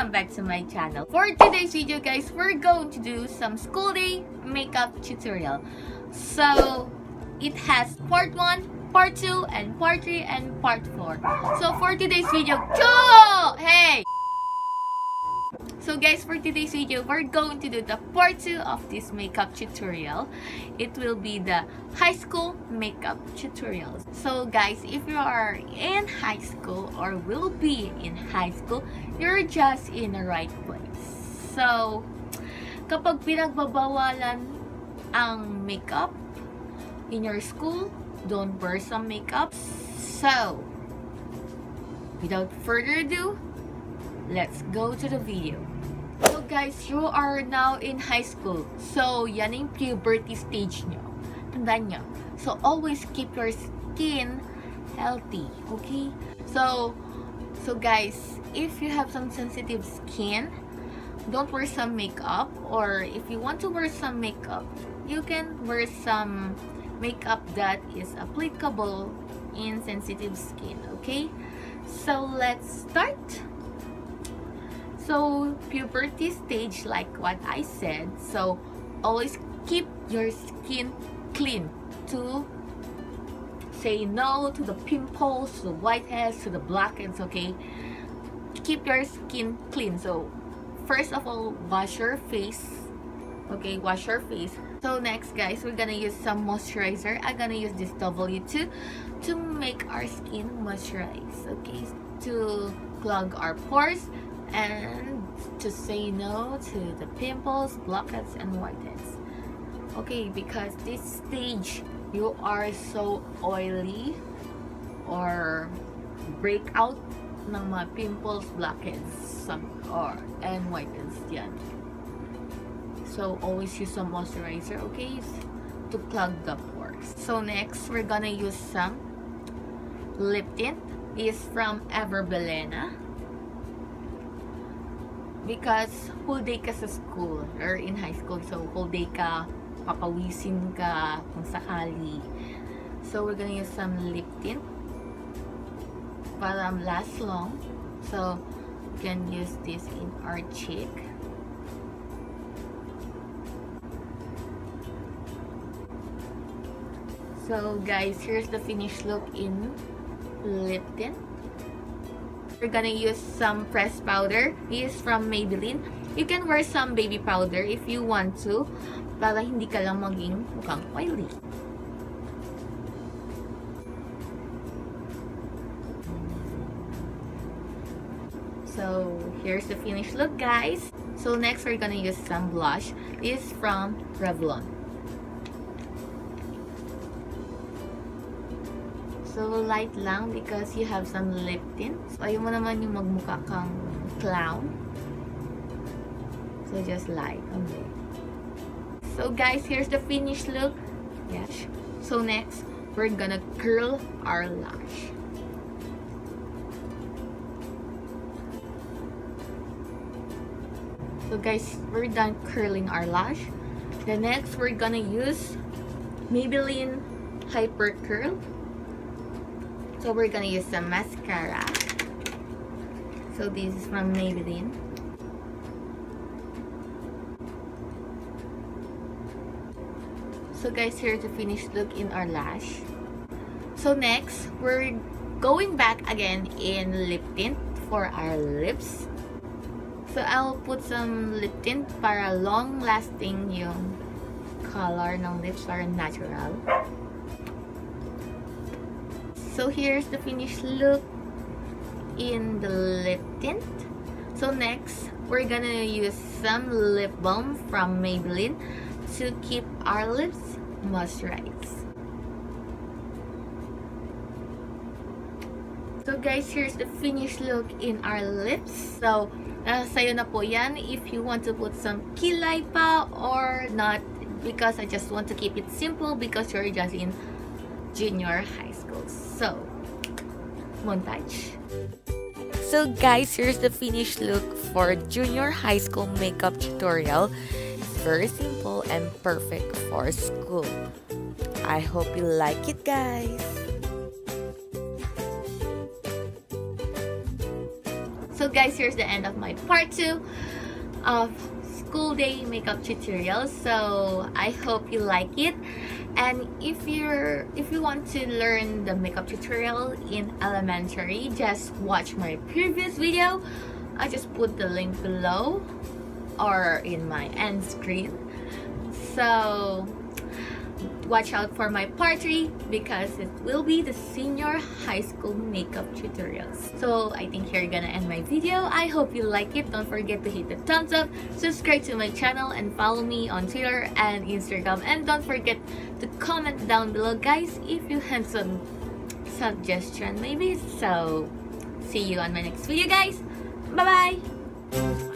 welcome back to my channel. For today's video guys, we're going to do some school day makeup tutorial. So it has part 1, part 2, and part 3, and part 4. So for today's video, hey! So guys, for today's video, we're going to do the part 2 of this makeup tutorial. It will be the high school makeup tutorials. So guys, if you are in high school or will be in high school, you're just in the right place. So, kapag pinagbabawalan ang makeup in your school, don't wear some makeup. So, without further ado, let's go to the video. So guys, you are now in high school. So, yan yung puberty stage nyo. Tandaan nyo. So, always keep your skin healthy. Okay? So guys, if you have some sensitive skin, don't wear some makeup. Or if you want to wear some makeup, you can wear some makeup that is applicable in sensitive skin. Okay? So, let's start. So, puberty stage, like what I said. So, always keep your skin clean to say no to the pimples, to the whiteheads, to the blackheads, okay? Keep your skin clean. So, first of all, wash your face. Okay, wash your face. So, next, guys, we're gonna use some moisturizer. I'm gonna use this W2 to make our skin moisturize, okay? To clog our pores and to say no to the pimples, blackheads, and whiteheads. Okay, because this stage you are so oily or break out ng mga pimples, blackheads, and whiteheads yan. So always use some moisturizer, okay, to clog the pores. So next, we're gonna use some lip tint. Is from Everbelena. Because whole day ka sa school or in high school, so whole day ka, papawisin ka kung sakali. So we're gonna use some lip tint para last long. So you can use this in our cheek. So guys, here's the finished look in lip tint. We're gonna use some pressed powder. This is from Maybelline. You can wear some baby powder if you want to, para hindi ka lang maging mukhang oily. So, here's the finished look, guys. So, next we're gonna use some blush. This is from Revlon. So, light lang because you have some lip tint. So, ayaw mo naman yung magmukha kang clown. So, just light. Okay. So, guys, here's the finished look. Yes. So, next, we're gonna curl our lash. So, guys, we're done curling our lash. The next, we're gonna use Maybelline Hyper Curl. So we're gonna use some mascara. So this is from Maybelline. So guys, here's the finished look in our lash. So next, we're going back again in lip tint for our lips. So I'll put some lip tint para long lasting yung color ng lips, para natural. So here's the finished look in the lip tint. So next, we're gonna use some lip balm from Maybelline to keep our lips moisturized. So guys, here's the finished look in our lips. So, sa'yo na po yan if you want to put some kilay pa or not, because I just want to keep it simple because you're just in junior high school. So, montage. So guys, here's the finished look for junior high school makeup tutorial. It's very simple and perfect for school. I hope you like it, guys. So So guys, here's the end of my part 2 of school day makeup tutorial. So I hope you like it, and if you want to learn the makeup tutorial in elementary, just watch my previous video. I just put the link below or in my end screen. So watch out for my part 3 because it will be the senior high school makeup tutorials. So I think here gonna end my video. I hope you like it. Don't forget to hit the thumbs up, subscribe to my channel, and follow me on Twitter and Instagram. And don't forget to comment down below, guys, if you have some suggestion maybe. So see you on my next video, guys. Bye bye.